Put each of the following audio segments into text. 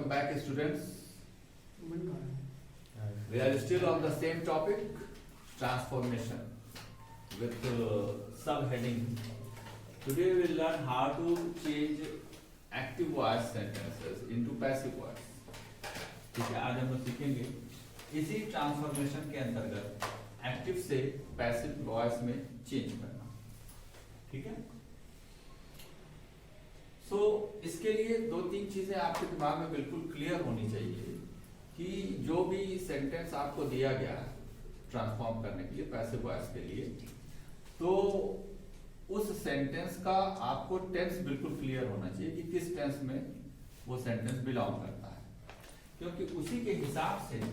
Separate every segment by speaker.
Speaker 1: Welcome back, students. We are still on the same topic, transformation, with subheading. Today we will learn how to change active voice sentences into passive voice. ठीक है, आज हम लोग सीखेंगे इसी transformation के अंतर्गत एक्टिव से पैसिव वॉइस में चेंज करना. ठीक है. सो इसके लिए दो तीन चीजें आपके दिमाग में बिल्कुल क्लियर होनी चाहिए कि जो भी सेंटेंस आपको दिया गया है ट्रांसफॉर्म करने के लिए पैसिव वॉइस के लिए, तो उस सेंटेंस का आपको टेंस बिल्कुल क्लियर होना चाहिए कि किस टेंस में वो सेंटेंस बिलोंग करता है, क्योंकि उसी के हिसाब से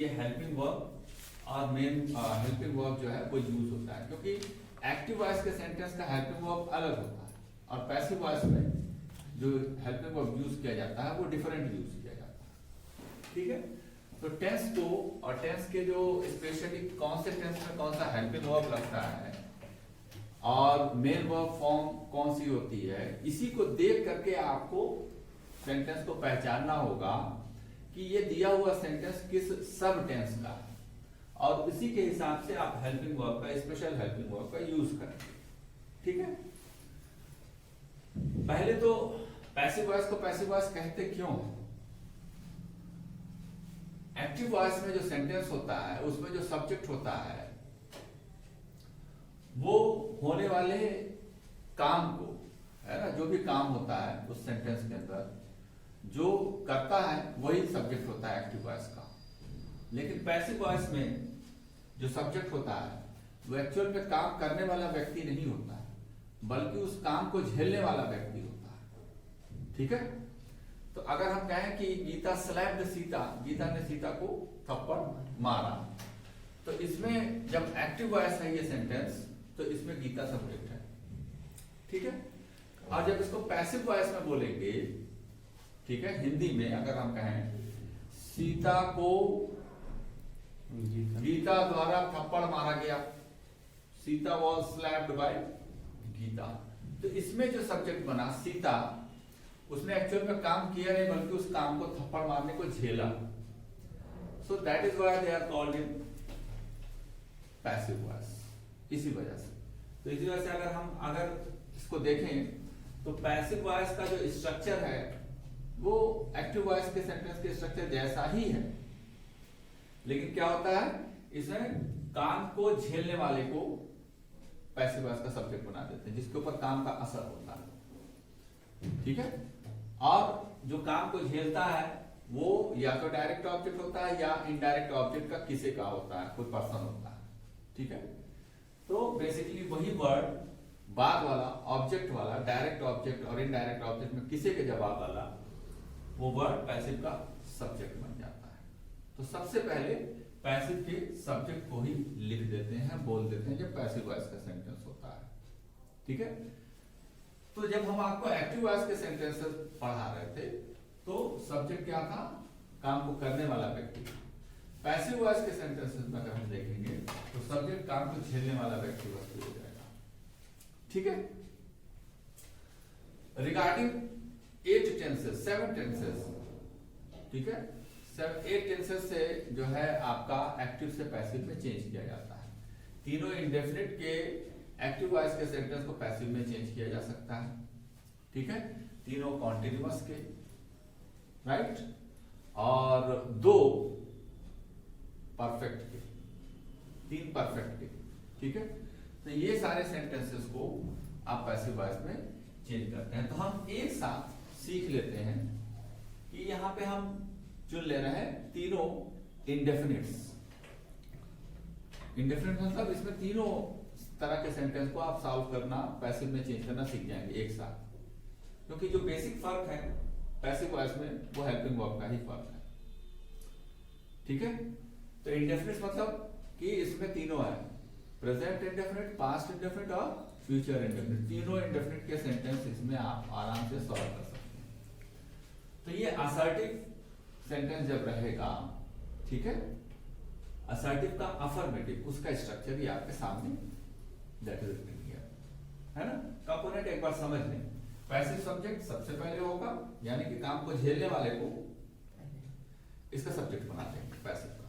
Speaker 1: ये हेल्पिंग वर्ब और मेन हेल्पिंग वर्ब जो है वो यूज होता है. क्योंकि एक्टिव वॉइस के सेंटेंस का हेल्पिंग वर्ब अलग होता है और पैसिव वॉइस में जो हेल्पिंग वर्ब यूज किया जाता है वो डिफरेंट यूज किया जाता है. ठीक है. तो टेंस को और टेंस के जो स्पेशली कौन से टेंस में कौन सा हेल्पिंग वर्ब लगता है और मेन वर्ब फॉर्म कौन सी होती है, इसी को देख करके आपको सेंटेंस को पहचानना होगा कि ये दिया हुआ सेंटेंस किस सब टेंस का है और इसी के हिसाब से आप हेल्पिंग वर्ब का, स्पेशल हेल्पिंग वर्ब का यूज करें. ठीक है. पहले तो पैसिव वॉइस को पैसिव वॉइस कहते क्यों? एक्टिव वॉइस में जो सेंटेंस होता है उसमें जो सब्जेक्ट होता है वो होने वाले काम को, है ना, जो भी काम होता है उस सेंटेंस के अंदर जो करता है वही सब्जेक्ट होता है एक्टिव वॉइस का. लेकिन पैसिव वॉइस में जो सब्जेक्ट होता है वो एक्चुअल में काम करने वाला व्यक्ति नहीं होता है, बल्कि उस काम को झेलने वाला व्यक्ति होता है. ठीक है. तो अगर हम कहें कि गीता स्लैप्ड सीता, गीता ने सीता को थप्पड़ मारा, तो इसमें जब एक्टिव वॉइस है ये सेंटेंस तो इसमें गीता सब्जेक्ट है. ठीक है. और जब इसको पैसिव वॉइस में बोलेंगे, ठीक है, हिंदी में अगर हम कहें सीता को गीता द्वारा थप्पड़ मारा गया, Sita was slapped by Gita, तो इसमें जो सब्जेक्ट बना सीता, उसने एक्चुअल में काम किया नहीं बल्कि उस काम को थप्पड़ मारने को झेला. So that is why they are called in passive voice. इसी वजह से, तो इसी वजह से अगर इसको देखें तो पैसिव वॉइस का जो स्ट्रक्चर है वो एक्टिव वॉइस के सेंटेंस के स्ट्रक्चर जैसा ही है, लेकिन क्या होता है इसमें काम को झेलने वाले को पैसिव वॉइस का सब्जेक्ट बना देते हैं जिसके ऊपर काम का असर होता है. ठीक है. और जो काम को झेलता है वो या तो डायरेक्ट ऑब्जेक्ट होता है या इनडायरेक्ट ऑब्जेक्ट का किसी का होता है, कोई पर्सन होता है. ठीक है. तो बेसिकली वही वर्ड बाद वाला, ऑब्जेक्ट वाला, डायरेक्ट ऑब्जेक्ट और इनडायरेक्ट ऑब्जेक्ट में किसी के जवाब वाला वो वर्ड पैसिव का सब्जेक्ट बन जाता है. तो सबसे पहले पैसिव के सब्जेक्ट को ही लिख देते हैं, बोल देते हैं जब पैसिव वॉइस का सेंटेंस होता है. ठीक है. तो जब हम आपको एक्टिव वॉइस के सेंटेंसेस पढ़ा रहे थे तो सब्जेक्ट क्या था? काम को करने वाला व्यक्ति. पैसिव वॉइस के सेंटेंसेस में अगर हम देखेंगे तो सब्जेक्ट काम को झेलने वाला व्यक्ति वस्तु हो जाएगा. ठीक है. रिगार्डिंग 8 टेंसेस, 7 टेंसेस, ठीक है, 8 टेंसेस से जो है आपका एक्टिव से पैसिव में चेंज किया जाता है. तीनों इंडेफिनिट के एक्टिव वॉइस के सेंटेंस को पैसिव में चेंज किया जा सकता है. ठीक है. तीनों कॉन्टिन्यूअस के, राइट, और 2 परफेक्ट के, 3 परफेक्ट के. ठीक है. तो ये सारे सेंटेंसेस को आप पैसिव वॉइस में चेंज करते हैं. तो हम एक साथ सीख लेते हैं कि यहां पे हम चुन ले रहे हैं तीनों इंडेफिनिट्स. इंडेफिनिट मतलब इसमें तीनों तरह के सेंटेंस को आप सॉल्व करना, पैसिव में चेंज करना सीख जाएंगे एक साथ. क्योंकि जो बेसिक फर्क है पैसिव वॉइस में वो हेल्पिंग वर्ब का ही फर्क है. ठीक है. तो इंडेफिनिट मतलब कि इसमें तीनों है, प्रेजेंट इंडेफिनिट, पास्ट इंडेफिनिट और फ्यूचर इंडेफिनिट. तीनों इंडेफिनिट के सेंटेंस इसमें आप आराम से सॉल्व कर सकते हैं. तो ये असर्टिव सेंटेंस जब रहेगा, ठीक है, असर्टिव का अफर्मेटिव, उसका स्ट्रक्चर भी आपके सामने दैट इज रिटन हियर, है ना. कंपोनेंट एक बार समझ लें. पैसिव सब्जेक्ट सबसे पहले होगा, यानी कि काम को झेलने वाले को इसका सब्जेक्ट बना देंगे पैसिव का।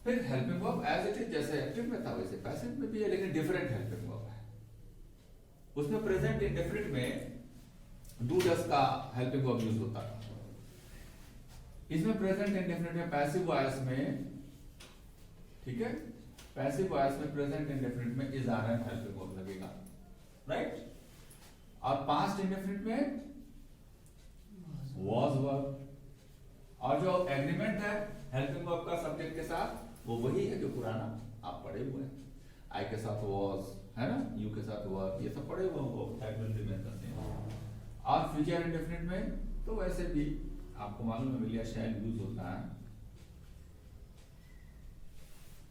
Speaker 1: फिर helping verb as it is, जैसे एक्टिव में था वैसे पैसिव में भी है, लेकिन डिफरेंट हेल्पिंग वर्ब है। उसमें प्रेजेंट इंडेफिनिट में डू डस का हेल्पिंग वर्ब यूज होता है। इसमें प्रेजेंट इंडेफिनिट में पैसिव वॉइस में, ठीक है, पैसिव वॉइस में प्रेजेंट इंडेफिनिट में is are am helping verb लगेगा, राइट। और पास्ट इंडेफिनिट में वाज वर्ब, और जो एग्रीमेंट है हेल्पिंग वर्ब का सब्जेक्ट के साथ वो वही है जो पुराना आप पढ़े हुए हैं। आई के साथ वाज है ना, यू के साथ वर्ब, ये सब पढ़े हुए हो, that will remain the same. और फ्यूचर इंडेफिनिट में तो वैसे भी आपको मालूम है विल या शैल यूज होता है,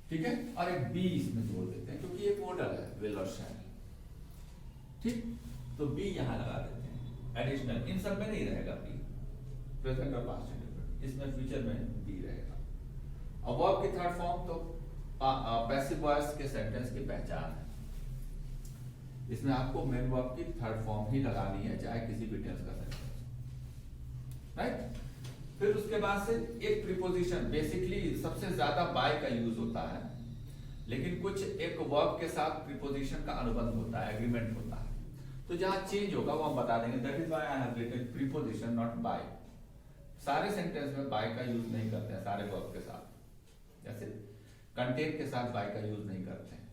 Speaker 1: ठीक है। और एक बी इसमें जोड़ देते हैं क्योंकि एक मॉडल है विल और शैल, ठीक, तो बी यहां लगा देते हैं एडिशनल। इन सब में नहीं रहेगा बी, प्रेजेंट और पास्ट इंडेफिनिट, इसमें फ्यूचर में बी रहेगा। अब वर्ब की थर्ड फॉर्म तो पैसिव वॉइस के सेंटेंस की पहचान है। इसमें आपको मेन वर्ब की थर्ड फॉर्म ही लगानी है, चाहे किसी भी टेंस का सेंटेंस, राइट। फिर उसके बाद से एक प्रीपोजिशन, बेसिकली सबसे ज्यादा बाय का यूज होता है, लेकिन कुछ एक वर्ब के साथ प्रीपोजिशन का अनुबंध होता है, एग्रीमेंट होता है। तो जहां चेंज होगा वो हम बता देंगे, that is why I have written preposition not by. सारे सेंटेंस में बाय का यूज नहीं करते हैं सारे वर्ब के साथ, जैसे कंटेन के साथ बाय का यूज नहीं करते हैं,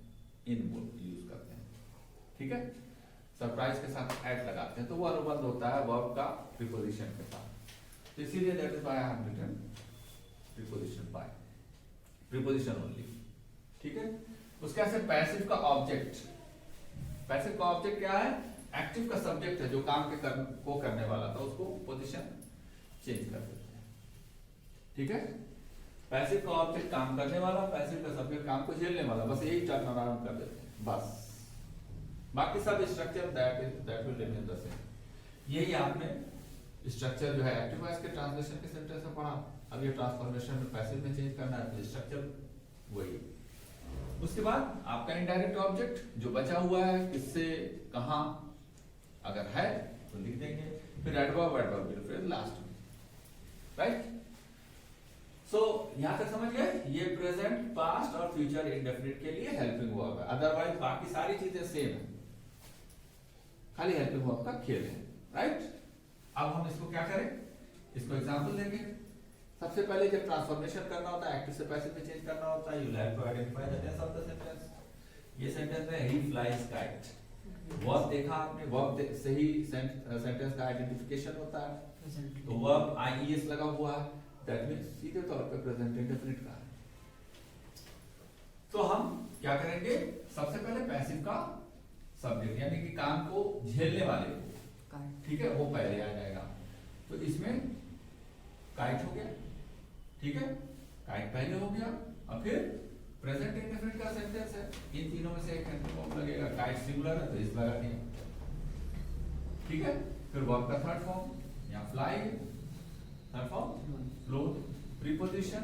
Speaker 1: इन यूज करते हैं, ठीक है। सरप्राइज के साथ एट लगाते हैं, तो वो अनुबंध होता है वर्ब का प्रीपोजिशन के साथ, तो इसीलिए that is why I have written preposition by, preposition only, ठीक है। उसके बाद पैसिव का ऑब्जेक्ट, पैसिव का ऑब्जेक्ट क्या है, एक्टिव का सब्जेक्ट है जो काम के को करने वाला था, उसको पोजीशन चेंज कर देते हैं, ठीक है। पैसिव का ऑब्जेक्ट काम करने वाला, पैसिव का सब्जेक्ट काम को झेलने वाला, बस यही टर्न अराउंड कर देते हैं बस। बाकी सब structure that will remain the same. यही आपने स्ट्रक्चर जो है एक्टिव वॉइस के ट्रांसलेशन के सेंटेंस में पढ़ा, अब ये ट्रांसफॉर्मेशन में पैसिव में चेंज करना है, तो स्ट्रक्चर वही। उसके बाद आपका इनडायरेक्ट ऑब्जेक्ट जो बचा हुआ है, किससे कहां अगर है तो लिख देंगे, फिर एडवर्ब, एडवर्ब की फ्रेज लास्ट में, राइट। सो यहां तक समझ गए, ये प्रेजेंट, पास्ट और फ्यूचर इंडेफिनिट के लिए हेल्पिंग वर्ब है, अदरवाइज बाकी सारी चीजें सेम है, खाली हेल्पिंग वर्ब का खेल है, राइट। अब हम इसको क्या करें, इसको एग्जांपल देंगे। सबसे पहले जब ट्रांसफॉर्मेशन करना होता है, एक्टिव से पैसिव में चेंज करना होता है, you have to identify the tense of the sentence. ये सेंटेंस है ही फ्लाइज काइट, वर्ब देखा आपने, वर्ब से ही सेंटेंस का आइडेंटिफिकेशन होता है, तो वर्ब आईईएस लगा हुआ है, दैट मींस सीधे तौर पे प्रेजेंट इंडेफिनिट का है। तो हम क्या करेंगे, सबसे पहले पैसिव का सब्जेक्ट यानी कि काम को झेलने वाले को, ठीक है, वो पहले आ जाएगा। तो इसमें काइट हो गया, ठीक है, काइट पहले हो गया, और फिर प्रेजेंट इंडेफिनिट का सेंटेंस है, इन तीनों में से एक हेल्पिंग लगेगा, काइट सिंगुलर है तो इस लगा दिया, ठीक है। फिर वर्ब का थर्ड फॉर्म, यहाँ fly, third form flow, preposition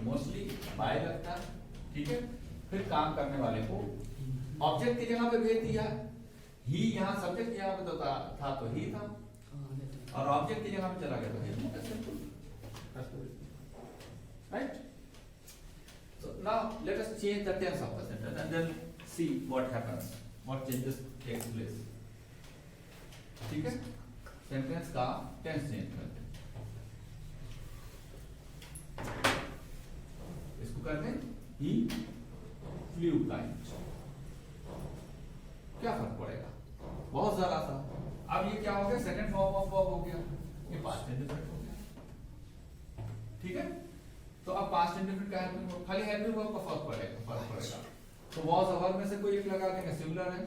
Speaker 1: mostly bye लगता है, ठीक है। फिर काम करने वाले को ऑब्जेक्ट की जगह पे भेज दिया, ही यहाँ सब्जेक्ट यहाँ पे तो था तो ही था, और ऑब्जेक्ट की जगह पे चला गया तो ही, simple, right? So now let us change the tense of the sentence and then see what happens, what changes takes place, ठीक है। सेंटेंस का टेंस चेंज करते हैं, इसको करते हैं he flew kite, क्या फर्क पड़ेगा, बहुत जरा सा। अब ये क्या हो गया, सेकंड फॉर्म ऑफ वर्ब हो गया, ये पास्ट इंडेफिनिट हो गया, ठीक है। तो अब पास्ट इंडेफिनिट का हेल्पिंग वर्ब, खाली हेल्पिंग वर्ब का फर्क पड़ेगा। तो वाज और वर्ब में से कोई एक लगा देंगे, सिमिलर है,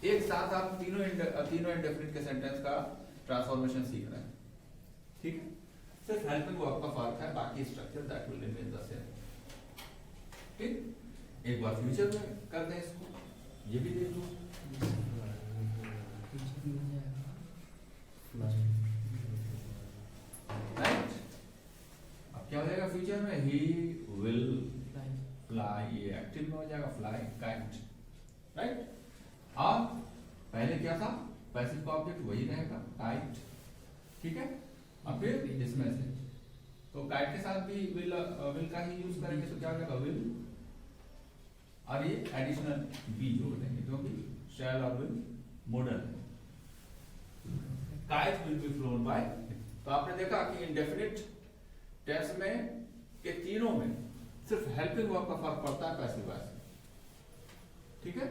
Speaker 1: एक साथ आप तीनों इंडेफिनिट के सेंटेंस का ट्रांसफॉर्मेशन सीख रहे हैं, ठीक है। सिर्फ हेल्पिंग वर्ब का फर्क है, बाकी structure that will remain the same, ठीक। एक बार फ्यूचर में कर दें इसको, ये भी देख लो, राइट। अब क्या हो जाएगा फ्यूचर में, ही विल फ्लाई, ये एक्टिव में हो जाएगा, फ्लाई काइट, राइट। और पहले क्या था, पैसिव का ऑब्जेक्ट वही रहेगा काइट, ठीक है। अब फिर इसमें से तो काइट के साथ भी विल का ही यूज करेंगे तो क्या हो जाएगा विल, और ये एडिशनल बी जोड़ देंगे क्योंकि शैल और विल मॉडल है। Kite will be flown by. तो आपने देखा कि इंडेफिनिट टेंस में के तीनों में सिर्फ हेल्पिंग वर्ब का फर्क पड़ता है पैसिव वॉइस, ठीक है,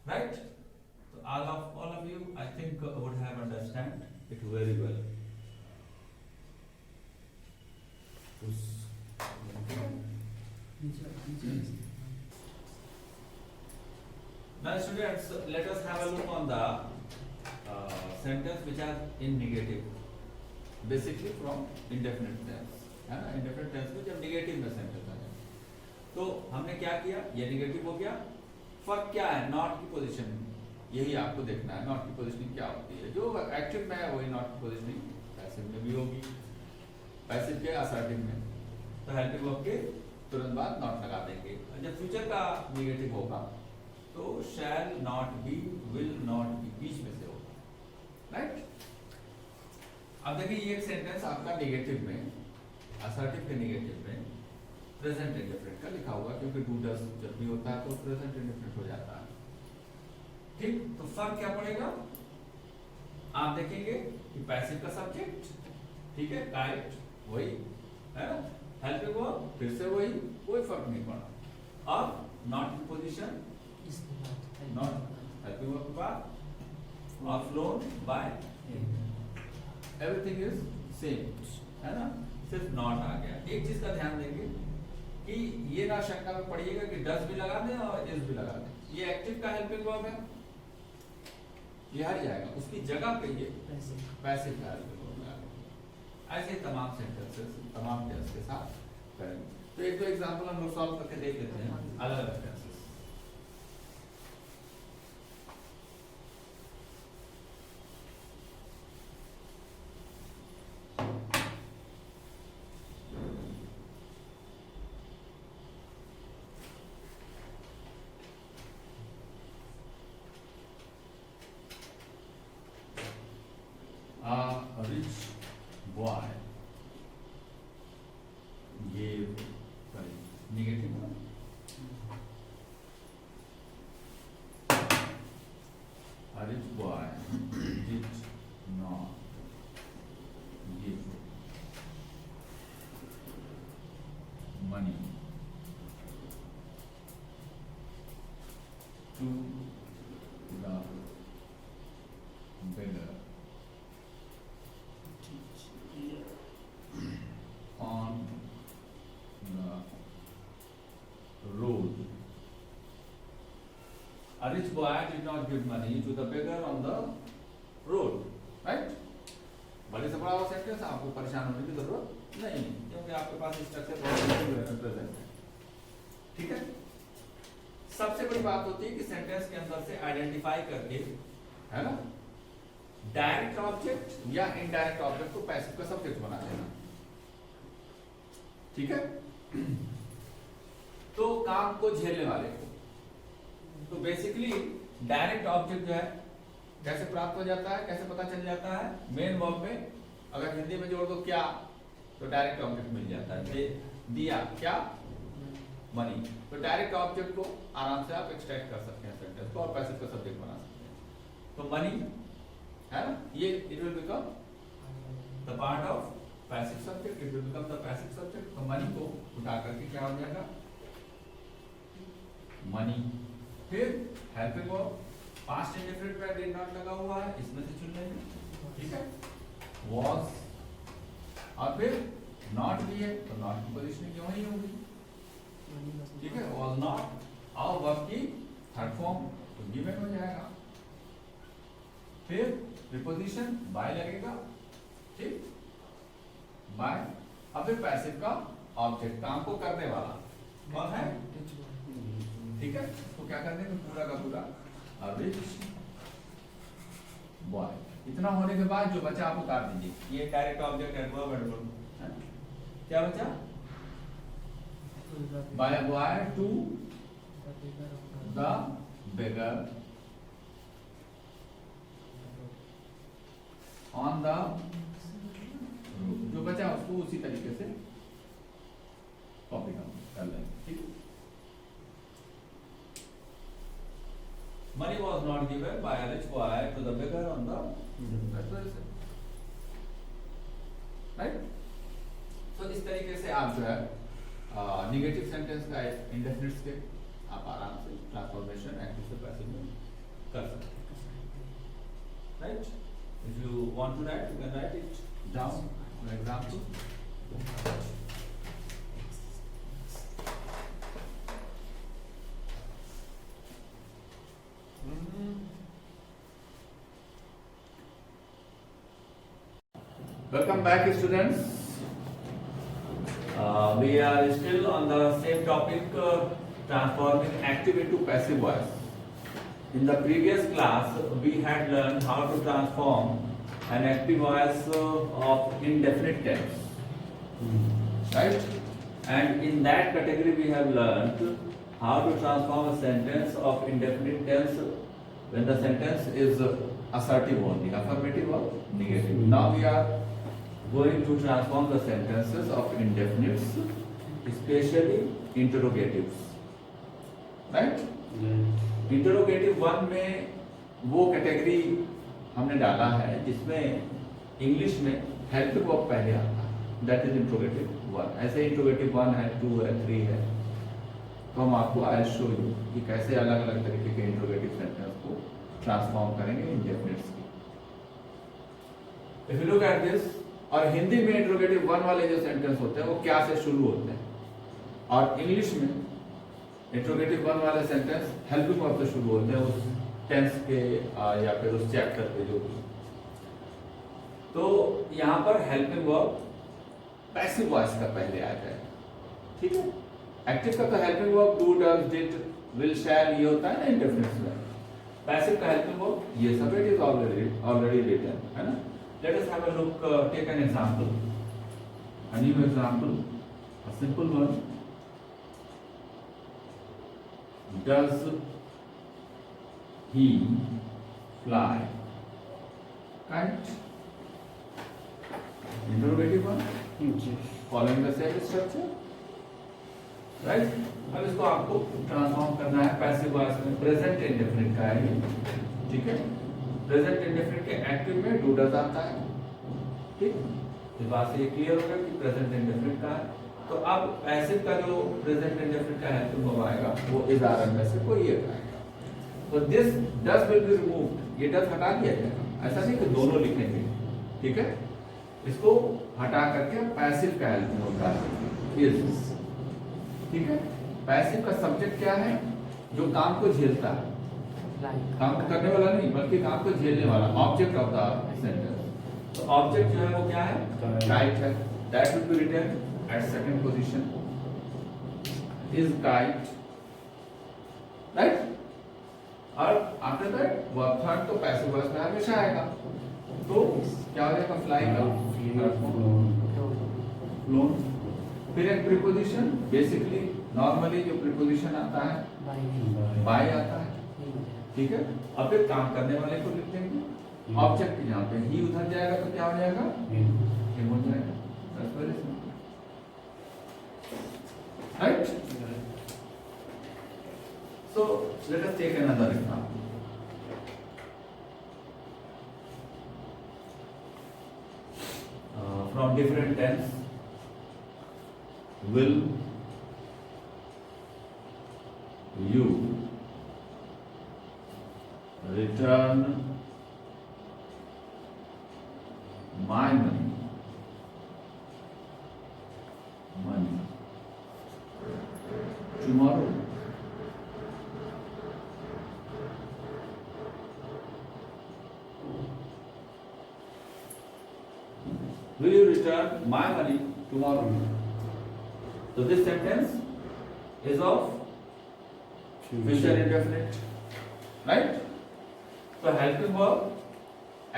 Speaker 1: राइट। तो all of you I think would have understand it very well. Now students, let us have a look on the sentence which are in negative, basically from indefinite tense, है ना। indefinite tense में जब negative में sentence आ जाए तो हमने क्या किया, ये negative हो गया। फर्क क्या है, नॉट की पोजीशन, यही आपको देखना है, नॉट की पोजीशनिंग क्या होती है। जो एक्टिव में है वही नॉट की पोजीशनिंग पैसिव में भी होगी, पैसिव के असर्टिव में तो हेल्पिंग वर्ब के तुरंत बाद नॉट लगा देंगे। जब फ्यूचर का नेगेटिव होगा तो shall not be, will not be, बीच में से होगा, राइट। अब देखिए ये एक सेंटेंस आपका नेगेटिव में, असर्टिव के नेगेटिव में प्रेजेंट इंडेफिनिट का लिखा हुआ, क्योंकि डू डज जब भी होता है तो प्रेजेंट इंडेफिनिट हो जाता है, ठीक। तो फर्क क्या पड़ेगा, आप देखेंगे कि पैसिव का सब्जेक्ट, ठीक है, काइट वही है ना, हेल्पिंग वर्ब फिर से वही, कोई फर्क नहीं पड़ा। अब not in position, not helping verb के बाद और flown by, everything is same, है ना, सिर्फ नॉट आ गया। एक चीज का ध्यान देंगे कि ये ना शंका में पड़िएगा कि डज भी लगा दें और इज भी लगा दें। ये एक्टिव का हेल्पिंग वर्ब है, ये हट जाएगा, उसकी जगह पे ये पैसिव का हेल्पिंग वर्ब लगा देंगे। ऐसे तमाम सेंटेंसेस, तमाम टेंस के साथ करेंगे। तो एक दो एग्जांपल हम लोग सॉल्व करके देख लेते हैं अलग अलग tenses. A rich boy gave, sorry, negative one. A rich boy did not give money to the beggar on the road. A rich boy did not give money to the beggar on the road, right? बड़े से बड़ा वो sentence, आपको परेशान होने की जरूरत नहीं, क्योंकि आपके पास स्ट्रक्चर प्रेजेंट है, ठीक है। सबसे बड़ी बात होती है कि सेंटेंस के अंदर से आइडेंटिफाई करके, है ना, डायरेक्ट ऑब्जेक्ट या इनडायरेक्ट ऑब्जेक्ट को पैसिव का सब्जेक्ट बना देना, ठीक है। तो काम को झेलने वाले को, तो बेसिकली डायरेक्ट ऑब्जेक्ट जो है कैसे प्राप्त हो जाता है, कैसे पता चल जाता है, मेन वर्ब में अगर हिंदी में जोड़ दो क्या, तो डायरेक्ट ऑब्जेक्ट मिल जाता है। दिया क्या, मनी, तो डायरेक्ट ऑब्जेक्ट को आराम से आप एक्सट्रैक्ट कर सकते हैं सेंटेंस को और पैसिव का सब्जेक्ट बना सकते हैं। तो मनी है ना, ये it will become the part of passive subject, it will become the passive subject. तो मनी को उठा करके क्या हो जाएगा, मनी। फिर हेल्पिंग वर्ब, पास्ट इंडेफिनिट में डिड नॉट लगा हुआ है, इसमें से चुन लेंगे, ठीक है, was, और फिर नॉट भी है तो नॉट की पोजीशन क्यों ही होगी, ठीक है, was not, और वर्ब की थर्ड फॉर्म तो गिवन हो जाएगा। फिर प्रीपोजिशन बाय लगेगा, ठीक, बाय। अब फिर पैसिव का ऑब्जेक्ट, काम को करने वाला कौन है, ठीक है। तो क्या करने में पूरा का पूरा रिच बॉय। इतना होने के बाद जो बचा आप उतार दीजिए, ये डायरेक्ट ऑब्जेक्ट है, वर्ब है, क्या बचा, by boy to the beggar on the road। जो बचा उसको उसी तरीके से कॉपी कर लेंगे, ठीक है। Money was not given by a rich boy to the beggar on the right. तो इस तरीके से आप जो है निगेटिव सेंटेंस का इंडेफिनिट के आप आराम से ट्रांसफॉर्मेशन एक्टिव से पैसिव में कर सकते हैं, right. If you want to write you can write it down for example. Welcome back, students. We are still on the same topic, transforming active into passive voice. In the previous class, we had learned how to transform an active voice of indefinite tense, right? And in that category, we have learned how to transform a sentence of indefinite tense when the sentence is assertive only, affirmative or negative. Now we are going to transform the sentences of indefinites, especially interrogatives, right? Interrogative one में वो category हमने डाला है जिसमें English में helping verb पहले आता है, दैट इज इंट्रोगेटिव वन। ऐसे इंट्रोगेटिव वन है, 2 है, 3 है। तो हम आपको आई शो यू कि कैसे अलग अलग तरीके के इंट्रोगेटिव सेंटेंस को ट्रांसफॉर्म करेंगे इंडेफिनिट्स की। If you look at this, और हिंदी में इंट्रोगेटिव वन वाले जो सेंटेंस होते हैं वो क्या से शुरू होते हैं, और इंग्लिश में इंट्रोगेटिव वन वाले सेंटेंस हेल्पिंग वर्ब से शुरू होते हैं, उस टेंस के या फिर उस चैप्टर के जो भी। तो यहाँ पर हेल्पिंग वर्ब पैसिव वॉइस का पहले आ जाएगा, ठीक है। एक्टिव का तो helping verb do, does, did, will, shall ये होता है ना इंडेफिनिट्स में। पैसिव का हेल्पिंग वर्ब ये सब इट इज ऑलरेडी रिटन, है ना। Let us have a look, take an example, a new example, a simple one. Does he fly kite? Interrogative one, following the same structure, right? अब इसको आपको transform करना है passive voice में, present indefinite का है, ठीक है। प्रेजेंट इंडेफिनिट के एक्टिव में डू डज आता है, ठीक। इस बात से ये क्लियर होगा कि प्रेजेंट इंडेफिनिट का है। तो अब पैसिव का जो प्रेजेंट इंडेफिनिट का हेल्पिंग वर्ब आएगा वो इज आर में से कोई एक आएगा। तो this does will be removed, ये डज हटा दिया जाएगा, ऐसा नहीं कि दोनों लिखेंगे, ठीक है। इसको हटा करके पैसिव का हेल्पिंग वर्ब डाल इज, ठीक है। पैसिव का सब्जेक्ट क्या है, जो काम को झेलता है, काम करने वाला नहीं बल्कि काम को झेलने वाला, ऑब्जेक्ट ऑफ द सेंटेंस। तो ऑब्जेक्ट जो है वो क्या है, काइट है, that will be written at second position, is kite, right. और आफ्टर दैट वर्ब थर्ड तो पैसिव वॉइस में हमेशा आएगा, तो क्या हो जाएगा, फ्लाई का फ्लोन। फिर एक प्रीपोजिशन, बेसिकली नॉर्मली जो प्रीपोजिशन आता है बाय आता है, ठीक है। अब एक काम करने वाले को लिख देंगे, ऑब्जेक्ट यहाँ पे ही उधर जाएगा तो क्या हो जाएगा, हिम हो जाएगा, that's very simple, right. So let us take another example. From different tense, will you return my money tomorrow? Will you return my money tomorrow? So this sentence is of future indefinite, right? तो helping verb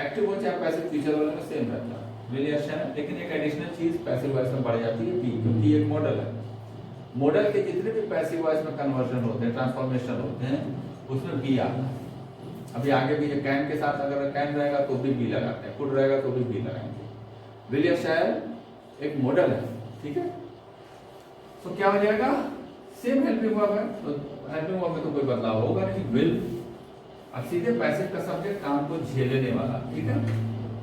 Speaker 1: active हो चाहे passive future वाले में same रहता है, will या शैल, लेकिन एक एडिशनल चीज पैसिव वॉइस में बढ़ जाती है बी, क्योंकि एक मॉडल है। मॉडल के जितने भी पैसिव वॉइस में कन्वर्जन होते हैं, ट्रांसफॉर्मेशन होते हैं, उसमें बी आता है। अभी आगे भी ये कैन के साथ अगर कैन रहेगा तो भी बी लगाते हैं, कुड रहेगा तो भी बी लगाएंगे। विल या शैल एक मॉडल है, ठीक है। तो क्या हो जाएगा, सेम हेल्पिंग वर्ब है, तो हेल्पिंग वर्ब में तो कोई बदलाव होगा नहीं, विल। अब सीधे पैसिव का सब्जेक्ट काम को झेलने वाला, ठीक है।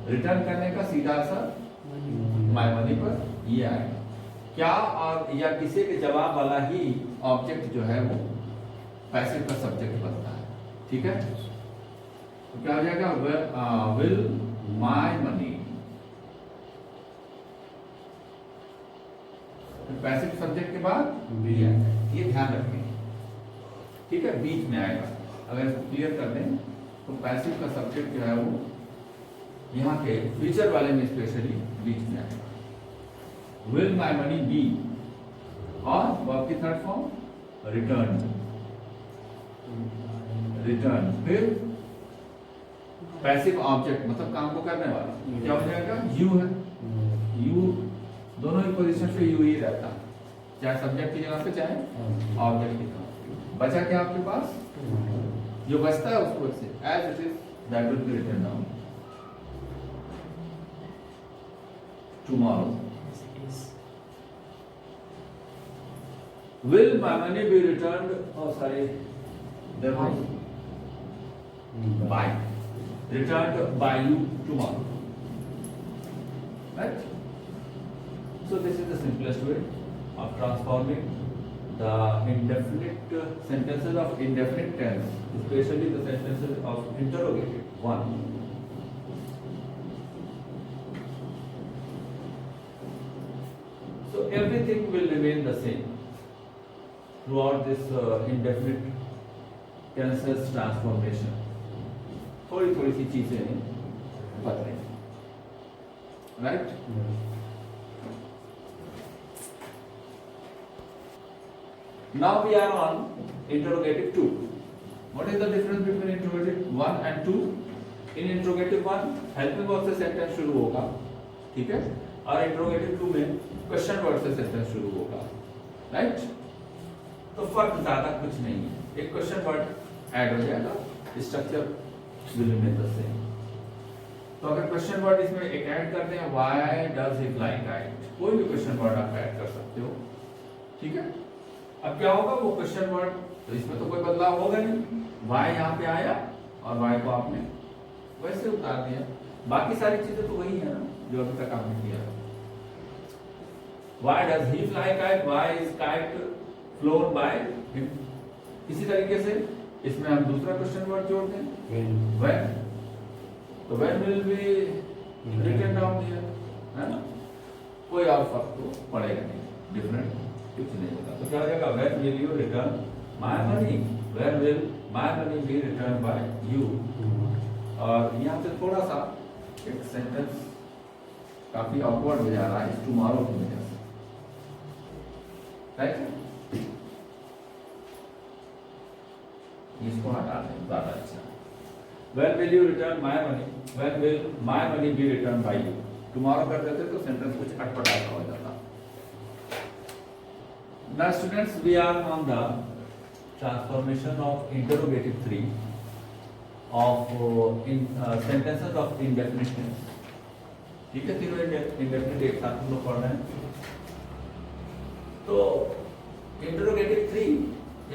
Speaker 1: रिटर्न करने का सीधा असर माय मनी पर ये आएगा। क्या और या किसी के जवाब वाला ही ऑब्जेक्ट जो है वो पैसिव का सब्जेक्ट बनता है, ठीक है। तो क्या हो जाएगा, will my money, passive subject के बाद बी आएगा, ये ध्यान रखें, ठीक है। बीच में आएगा, अगर इसको क्लियर कर दें तो पैसिव का सब्जेक्ट जो है वो यहाँ के फ्यूचर वाले में स्पेशली बीच में आएगा। विल माय मनी बी, और वर्ब की थर्ड फॉर्म रिटर्न, रिटर्न, फिर पैसिव ऑब्जेक्ट मतलब काम को करने वाला क्या हो जाएगा, यू है। यू दोनों ही पोजीशन पे यू ही रहता है, चाहे सब्जेक्ट की जगह पे चाहे ऑब्जेक्ट की जगह। बचा क्या आपके पास, जो बचता है उसको से as it is that will be written down tomorrow. Will my money be returned? Oh, sorry. There was by returned by you tomorrow. Right? So this is the simplest way of transforming the indefinite sentences of indefinite tense, especially the sentences of interrogative one. So everything will remain the same throughout this indefinite tenses transformation. थोड़ी थोड़ी सी चीजें बदलें, right? Now we are on interrogative 2. What is the difference between interrogative 1 and 2? In interrogative 1 helping verb से sentence शुरू होगा, ठीक है, और interrogative 2 में question word से sentence शुरू होगा, right? तो फर्क ज्यादा कुछ नहीं है, एक क्वेश्चन वर्ड ऐड हो जाएगा, structure will remain the same. तो अगर क्वेश्चन वर्ड इसमें एक ऐड करते हैं, why does he fly kite, कोई भी क्वेश्चन वर्ड आप ऐड कर सकते हो, ठीक है। अब क्या होगा, वो क्वेश्चन वर्ड, तो इसमें तो कोई बदलाव होगा नहीं, व्हाई यहाँ पे आया और व्हाई को आपने वैसे उतार दिया, बाकी सारी चीजें तो वही है ना जो अभी तक आपने किया। Why does he fly kite, why is kite phloem by him. इसी तरीके से इसमें हम दूसरा क्वेश्चन वर्ड जोड़ दें, व्हेन, तो when will be written down here, है ना। कोई और फर्क तो पड़ेगा नहीं, डिफरेंट कुछ नहीं होगा। तो क्या हो जाएगा, when will you return my money, when will my money be return by you. और यहाँ से थोड़ा सा एक सेंटेंस काफी ऑकवर्ड हो जा रहा है टुमारो की वजह से, राइट। इसको हटा दें, ज्यादा अच्छा। When will you return my money? When will my money be returned by you? Tomorrow कर देते तो सेंटेंस कुछ अटपटा सा हो जाता। Now students, we are on the transformation of interrogative 3 of sentences of indefinite tense. ठीक है, तीनों indefinite एक साथ हम लोग पढ़ रहे हैं। तो interrogative 3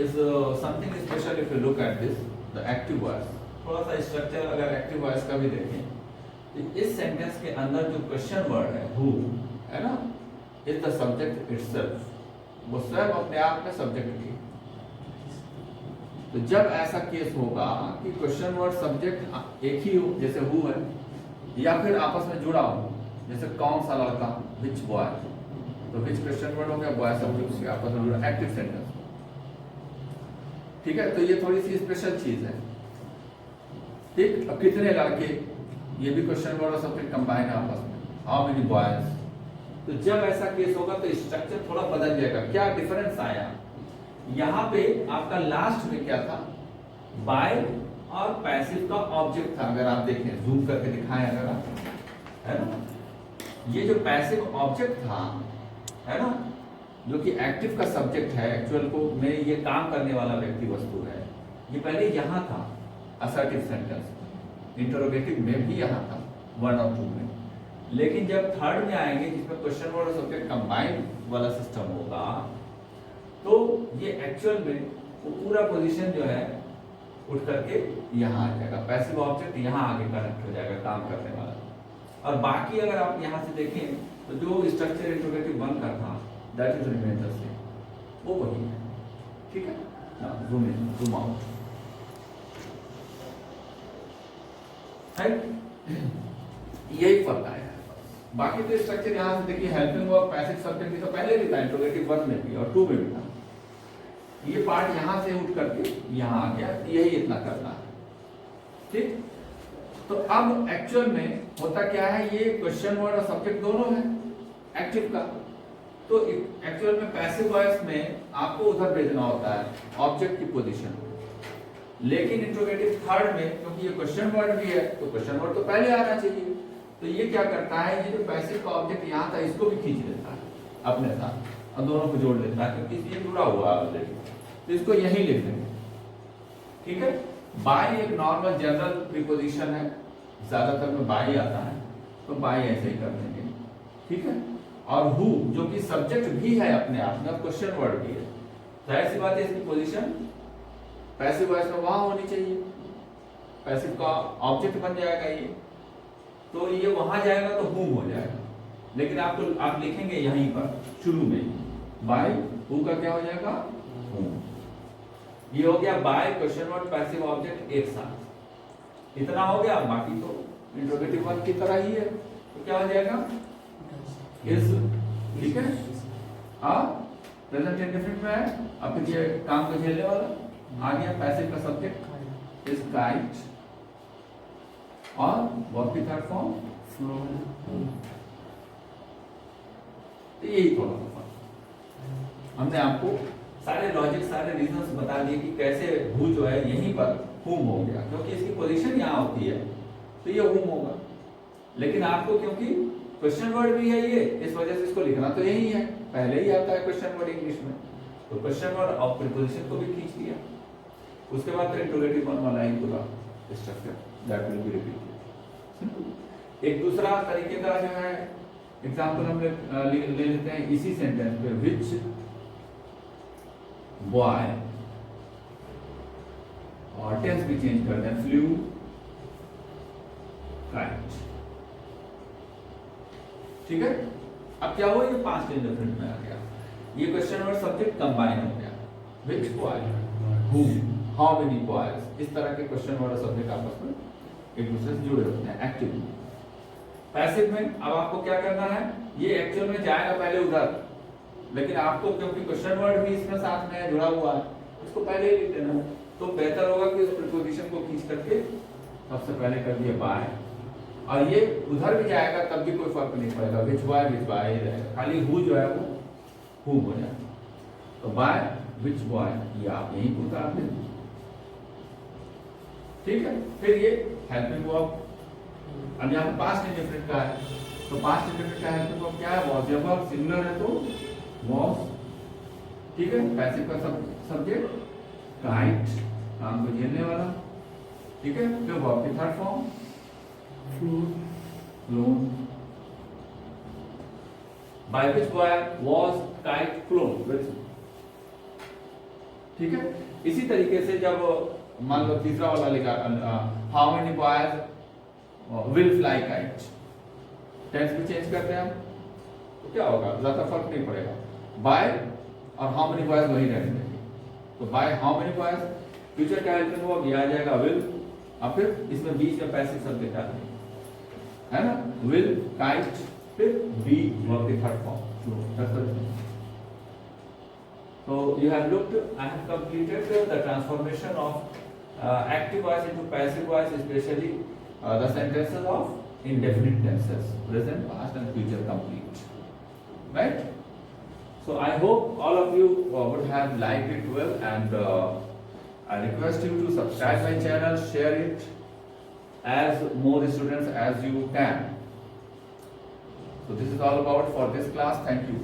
Speaker 1: is something special if you look at this, the active voice. थोड़ा सा स्ट्रक्चर अगर एक्टिव वॉइस का भी देखें, तो इस सेंटेंस के अंदर जो क्वेश्चन वर्ड है हु, है ना, इज द सब्जेक्ट इटसेल्फ, वो स्वयं अपने आप में सब्जेक्ट की। तो जब ऐसा केस होगा कि क्वेश्चन वर्ड सब्जेक्ट एक ही हो, जैसे हु है, या फिर आपस में जुड़ा हो, जैसे कौन सा लड़का, विच बॉय, तो विच क्वेश्चन वर्ड हो गया, बॉय सब्जेक्ट से आपस में जुड़ा, एक्टिव सेंटेंस, ठीक है। तो ये थोड़ी सी स्पेशल चीज है, ठीक। अब कितने लड़के, ये भी क्वेश्चन वर्ड और सब्जेक्ट कंबाइन है आपस में, हाउ मेनी बॉयज। तो जब ऐसा केस होगा तो स्ट्रक्चर थोड़ा बदल जाएगा। क्या डिफरेंस आया, यहाँ पे आपका लास्ट में क्या था, बाय और पैसिव का ऑब्जेक्ट था। अगर आप देखें, जूम करके दिखाएं अगर आप, है ना, ये जो पैसिव ऑब्जेक्ट था, है ना, जो कि एक्टिव का सब्जेक्ट है, एक्चुअल को में ये काम करने वाला व्यक्ति वस्तु है, ये पहले यहाँ था असर्टिव सेंटेंस, इंटरोगेटिव में भी यहाँ था 1 और 2 में, लेकिन जब थर्ड में आएंगे जिसमें क्वेश्चन वर्ड और सब्जेक्ट कंबाइन वाला सिस्टम होगा, तो ये एक्चुअल में वो पूरा पोजीशन जो है उठ करके यहाँ आ जाएगा, पैसिव ऑब्जेक्ट यहाँ आगे कनेक्ट हो जाएगा काम करने वाला। और बाकी अगर आप यहाँ से देखें तो जो स्ट्रक्चर इंट्रोगेटिव 1 का था that is remain the same, वो वही है। ठीक है ना, जूम इन जूम आउट है, यही फर्क आया। बाकी तो स्ट्रक्चर यहाँ से देखिए, हेल्पिंग वर्ब पैसिव सब्जेक्ट भी तो पहले भी था, इंट्रोगेटिव 1 में भी और 2 में भी था। ये पार्ट यहाँ से उठ करके यहाँ आ गया, यही इतना करना है। ठीक, तो अब एक्चुअल में होता क्या है, ये क्वेश्चन वर्ड और सब्जेक्ट दोनों है एक्टिव का, तो एक्चुअल में पैसिव वॉइस में आपको उधर भेजना होता है ऑब्जेक्ट की पोजीशन, लेकिन इंट्रोगेटिव थर्ड में क्योंकि ये क्वेश्चन वर्ड भी है तो क्वेश्चन वर्ड तो पहले आना चाहिए, तो ये क्या करता है, ये जो पैसिव का ऑब्जेक्ट यहाँ था इसको भी खींच लेता है अपने साथ और दोनों को जोड़ लेता है, क्योंकि ये जुड़ा हुआ है ऑलरेडी, तो इसको यही लिख देंगे। ठीक है, बाय एक नॉर्मल जनरल प्रीपोजिशन है, ज्यादातर में बाय आता है, तो बाय ऐसे ही कर देंगे। ठीक है, और हु जो कि सब्जेक्ट भी है अपने आप में, क्वेश्चन वर्ड भी है, जाहिर सी बात है इसकी पोजीशन पैसिव वॉइस में वहां होनी चाहिए, पैसिव का ऑब्जेक्ट बन जाएगा ये, तो ये वहां जाएगा तो हुम हो जाएगा, लेकिन आप लिखेंगे यहीं पर शुरू में बाय, हु का क्या हो जाएगा, हुम। ये हो गया by question word passive object एक साथ, इतना हो गया। बाकी तो इंट्रोगेटिव 1 की तरह ही है, तो क्या हो जाएगा इज। ठीक है, हाँ प्रेजेंट इंडेफिनिट में है, अब फिर ये काम को झेलने वाला आ गया, पैसिव का सब्जेक्ट इज काइट और वर्ब की थर्ड फॉर्म फ्लो। तो यही थोड़ा सा हमने आपको सारे लॉजिक सारे रीजंस बता दिए कि कैसे हु जो है यहीं पर हुम हो गया, क्योंकि इसकी पोजीशन यहाँ होती है तो ये हुम होगा, लेकिन आपको क्योंकि क्वेश्चन वर्ड भी है ये, इस वजह से इसको लिखना तो यही है, पहले ही आता है क्वेश्चन वर्ड इंग्लिश में, तो क्वेश्चन वर्ड और प्रीपोजिशन को भी खींच दिया, उसके बाद तो इंट्रोगेटिव 1 वाला ही पूरा structure that will be repeated. एक दूसरा तरीके का जो है एग्जांपल हम ले लेते हैं इसी सेंटेंस पे, विच बॉय, और टेंस भी चेंज कर दें, फ्लू काइट। ठीक है, अब क्या हुआ, ये पास्ट इंडेफिनिट में आ गया, ये क्वेश्चन वर्ड सब्जेक्ट कंबाइन हो गया, which boy, who, how many boys, इस तरह के क्वेश्चन वर्ड और सब्जेक्ट आपस में एक दूसरे से जुड़े होते हैं एक्टिव। पैसिव में अब आपको क्या करना है, ये एक्चुअल में जाएगा पहले उधर, लेकिन आपको क्योंकि क्वेश्चन वर्ड भी इसमें साथ में जुड़ा हुआ है, इसको पहले ही लिख देना है, तो बेहतर होगा कि उस प्रीपोजिशन को खींच करके सबसे पहले कर दिया बाय, और ये उधर भी जाएगा तब भी कोई फर्क नहीं पड़ेगा, विच बाय ही रहेगा, खाली हु जो है वो हु हो जाएगा, तो बाय विच बॉय ये आप यहीं को उतार दें। ठीक है, फिर ये हेल्पिंग वर्ब, अब यहाँ पास्ट इंडेफिनिट का है, तो पास्ट इंडेफिनिट का हेल्पिंग वर्ब क्या है, वॉज, जब वर्ब सिंगुलर है तो वॉज। ठीक है, पैसिव का सब्जेक्ट काइट, काम को झेलने वाला। ठीक है, फिर वर्ब की third form flown, by which boy was kite flown which. ठीक है, इसी तरीके से जब मान लो तीसरा वाला लिखा, how many boys will fly kite, tense भी चेंज करते हैं हम, तो क्या होगा, ज्यादा फर्क नहीं पड़ेगा, बाय और हाउ मेनी बॉयज वही रहेंगे, तो by how many boys, future का हेल्पिंग वर्ब ये आ जाएगा विल, और फिर इसमें बीच में पैसिव सब्जेक्ट आ जाएगा, है ना, विल काइट, फिर बी वर्ब की third form. So you have looked, I have completed the transformation of active voice into passive voice, especially the sentences of indefinite tenses, present, past and future complete, right? So I hope all of you would have liked it well, and I request you to subscribe my channel, share it as more students as you can. So this is all about for this class. Thank you.